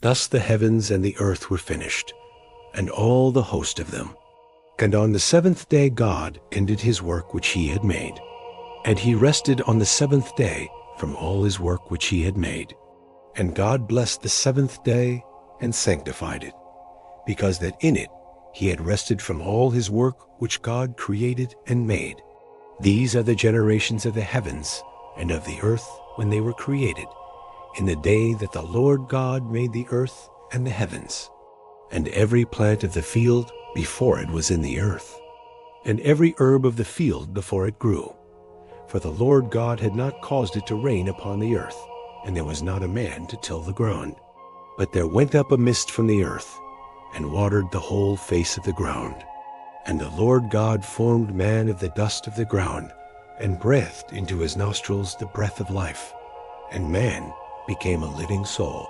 Thus the heavens and the earth were finished, and all the host of them. And on the seventh day God ended his work which he had made. And he rested on the seventh day from all his work which he had made. And God blessed the seventh day and sanctified it, because that in it he had rested from all his work which God created and made. These are the generations of the heavens and of the earth when they were created, in the day that the Lord God made the earth and the heavens, and every plant of the field before it was in the earth, and every herb of the field before it grew. For the Lord God had not caused it to rain upon the earth, and there was not a man to till the ground. But there went up a mist from the earth, and watered the whole face of the ground. And the Lord God formed man of the dust of the ground, and breathed into his nostrils the breath of life, and man became a living soul.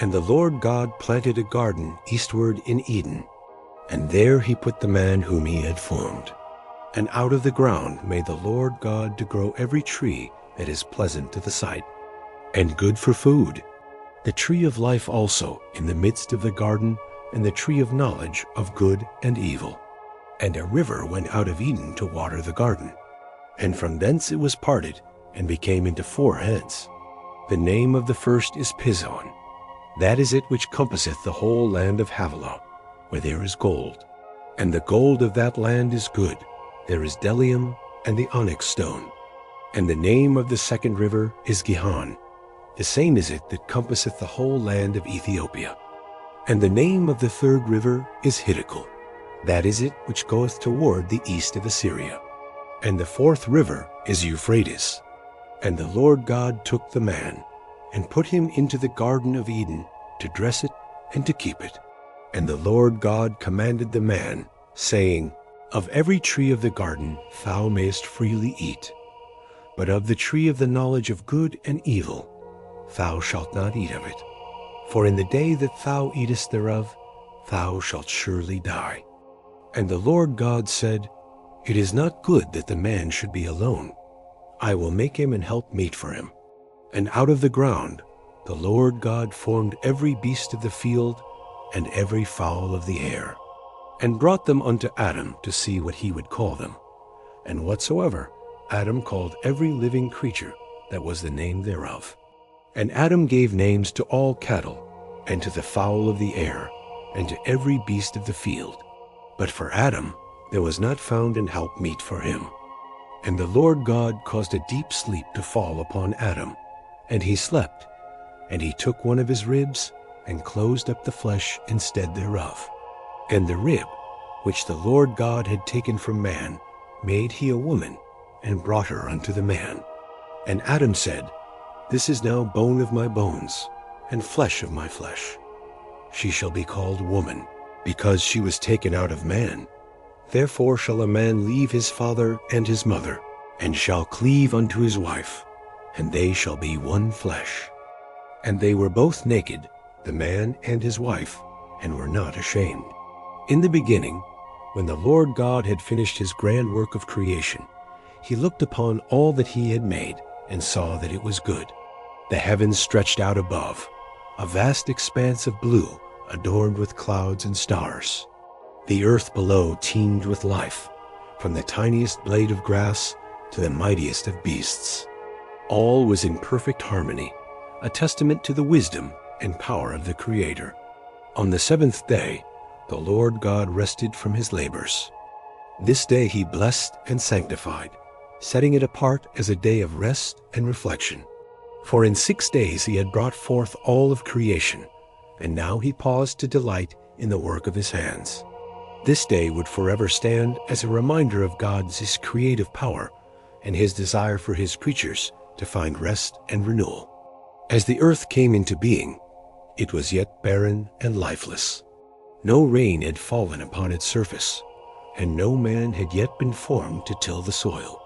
And the Lord God planted a garden eastward in Eden, and there he put the man whom he had formed. And out of the ground made the Lord God to grow every tree that is pleasant to the sight, and good for food, the tree of life also in the midst of the garden, and the tree of knowledge of good and evil. And a river went out of Eden to water the garden, and from thence it was parted, and became into 4 heads. The name of the first is Pison. That is it which compasseth the whole land of Havilah, where there is gold. And the gold of that land is good. There is bdellium and the onyx stone. And the name of the second river is Gihon. The same is it that compasseth the whole land of Ethiopia. And the name of the third river is Hiddekel. That is it which goeth toward the east of Assyria. And the fourth river is Euphrates. And the Lord God took the man, and put him into the garden of Eden, to dress it and to keep it. And the Lord God commanded the man, saying, Of every tree of the garden thou mayest freely eat, but of the tree of the knowledge of good and evil thou shalt not eat of it. For in the day that thou eatest thereof, thou shalt surely die. And the Lord God said, It is not good that the man should be alone. I will make him an helpmeet for him. And out of the ground the Lord God formed every beast of the field, and every fowl of the air, and brought them unto Adam to see what he would call them. And whatsoever Adam called every living creature, that was the name thereof. And Adam gave names to all cattle, and to the fowl of the air, and to every beast of the field. But for Adam there was not found an helpmeet for him. And the Lord God caused a deep sleep to fall upon Adam, and he slept. And he took one of his ribs, and closed up the flesh instead thereof. And the rib, which the Lord God had taken from man, made he a woman, and brought her unto the man. And Adam said, This is now bone of my bones, and flesh of my flesh. She shall be called woman, because she was taken out of man. Therefore shall a man leave his father and his mother, and shall cleave unto his wife, and they shall be one flesh. And they were both naked, the man and his wife, and were not ashamed. In the beginning, when the Lord God had finished his grand work of creation, he looked upon all that he had made, and saw that it was good. The heavens stretched out above, a vast expanse of blue, adorned with clouds and stars. The earth below teemed with life, from the tiniest blade of grass to the mightiest of beasts. All was in perfect harmony, a testament to the wisdom and power of the Creator. On the seventh day, the Lord God rested from his labors. This day he blessed and sanctified, setting it apart as a day of rest and reflection. For in 6 days he had brought forth all of creation, and now he paused to delight in the work of his hands. This day would forever stand as a reminder of God's creative power and his desire for his creatures to find rest and renewal. As the earth came into being, it was yet barren and lifeless. No rain had fallen upon its surface, and no man had yet been formed to till the soil.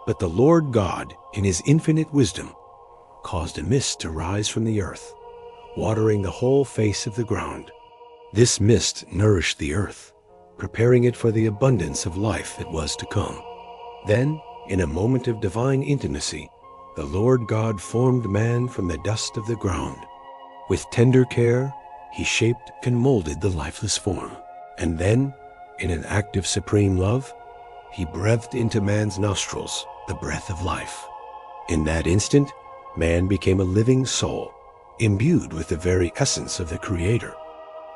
But the Lord God, in his infinite wisdom, caused a mist to rise from the earth, watering the whole face of the ground. This mist nourished the earth, preparing it for the abundance of life that was to come. Then, in a moment of divine intimacy, the Lord God formed man from the dust of the ground. With tender care, he shaped and molded the lifeless form. And then, in an act of supreme love, he breathed into man's nostrils the breath of life. In that instant, man became a living soul, imbued with the very essence of the Creator.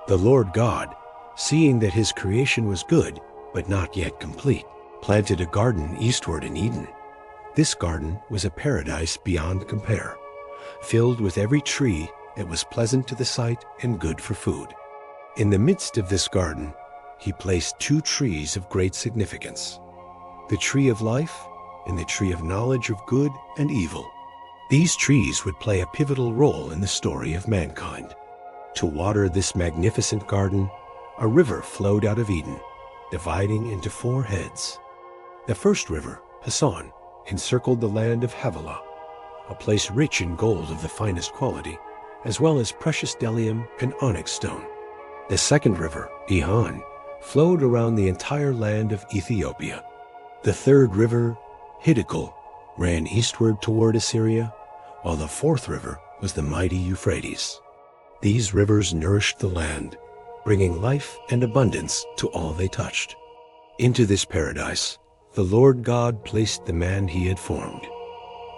The Lord God, seeing that his creation was good, but not yet complete, planted a garden eastward in Eden. This garden was a paradise beyond compare, filled with every tree that was pleasant to the sight and good for food. In the midst of this garden, he placed two trees of great significance, the tree of life and the tree of knowledge of good and evil. These trees would play a pivotal role in the story of mankind. To water this magnificent garden, a river flowed out of Eden, dividing into four heads. The first river, Pison, encircled the land of Havilah, a place rich in gold of the finest quality, as well as precious bdellium and onyx stone. The second river, Gihon, flowed around the entire land of Ethiopia. The third river, Hiddekel, ran eastward toward Assyria, while the fourth river was the mighty Euphrates. These rivers nourished the land, bringing life and abundance to all they touched. Into this paradise, the Lord God placed the man he had formed.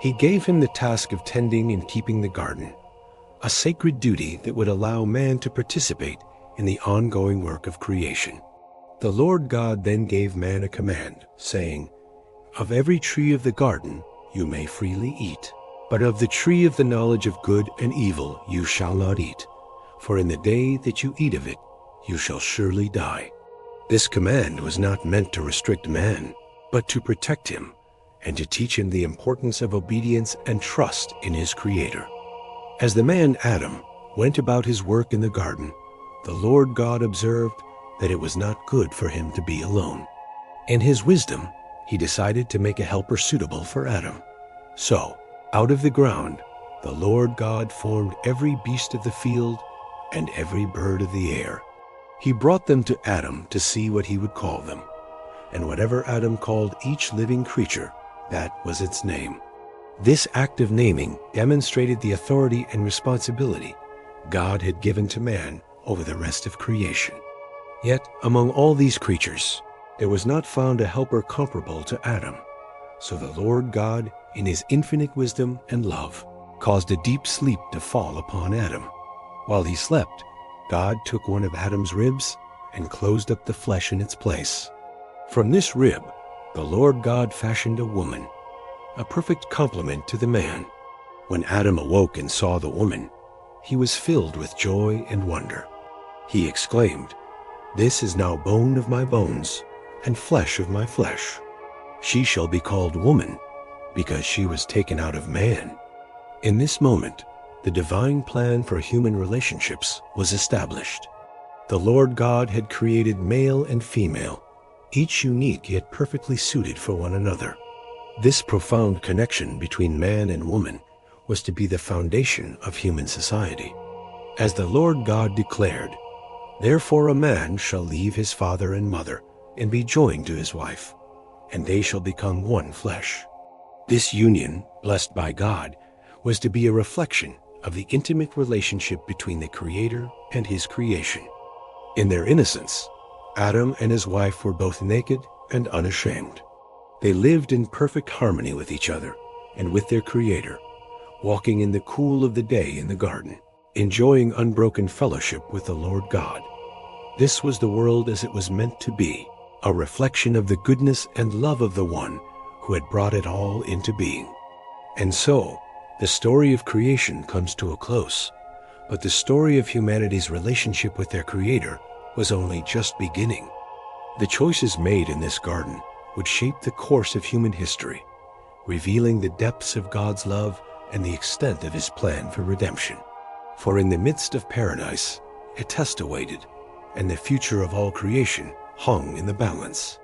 He gave him the task of tending and keeping the garden, a sacred duty that would allow man to participate in the ongoing work of creation. The Lord God then gave man a command, saying, "Of every tree of the garden you may freely eat, but of the tree of the knowledge of good and evil you shall not eat, for in the day that you eat of it you shall surely die." This command was not meant to restrict man, but to protect him and to teach him the importance of obedience and trust in his Creator. As the man Adam went about his work in the garden, the Lord God observed that it was not good for him to be alone. In his wisdom, he decided to make a helper suitable for Adam. So, out of the ground, the Lord God formed every beast of the field and every bird of the air. He brought them to Adam to see what he would call them. And whatever Adam called each living creature, that was its name. This act of naming demonstrated the authority and responsibility God had given to man over the rest of creation. Yet, among all these creatures, there was not found a helper comparable to Adam. So the Lord God, in his infinite wisdom and love, caused a deep sleep to fall upon Adam. While he slept, God took one of Adam's ribs and closed up the flesh in its place. From this rib, the Lord God fashioned a woman, a perfect complement to the man. When Adam awoke and saw the woman, he was filled with joy and wonder. He exclaimed, "This is now bone of my bones and flesh of my flesh. She shall be called woman, because she was taken out of man." In this moment, the divine plan for human relationships was established. The Lord God had created male and female, each unique yet perfectly suited for one another. This profound connection between man and woman was to be the foundation of human society. As the Lord God declared, "Therefore a man shall leave his father and mother and be joined to his wife, and they shall become one flesh." This union, blessed by God, was to be a reflection of the intimate relationship between the Creator and his creation. In their innocence, Adam and his wife were both naked and unashamed. They lived in perfect harmony with each other and with their Creator, walking in the cool of the day in the garden, enjoying unbroken fellowship with the Lord God. This was the world as it was meant to be, a reflection of the goodness and love of the One who had brought it all into being. And so, the story of creation comes to a close, but the story of humanity's relationship with their Creator was only just beginning. The choices made in this garden would shape the course of human history, revealing the depths of God's love and the extent of his plan for redemption. For in the midst of paradise, a test awaited, and the future of all creation hung in the balance.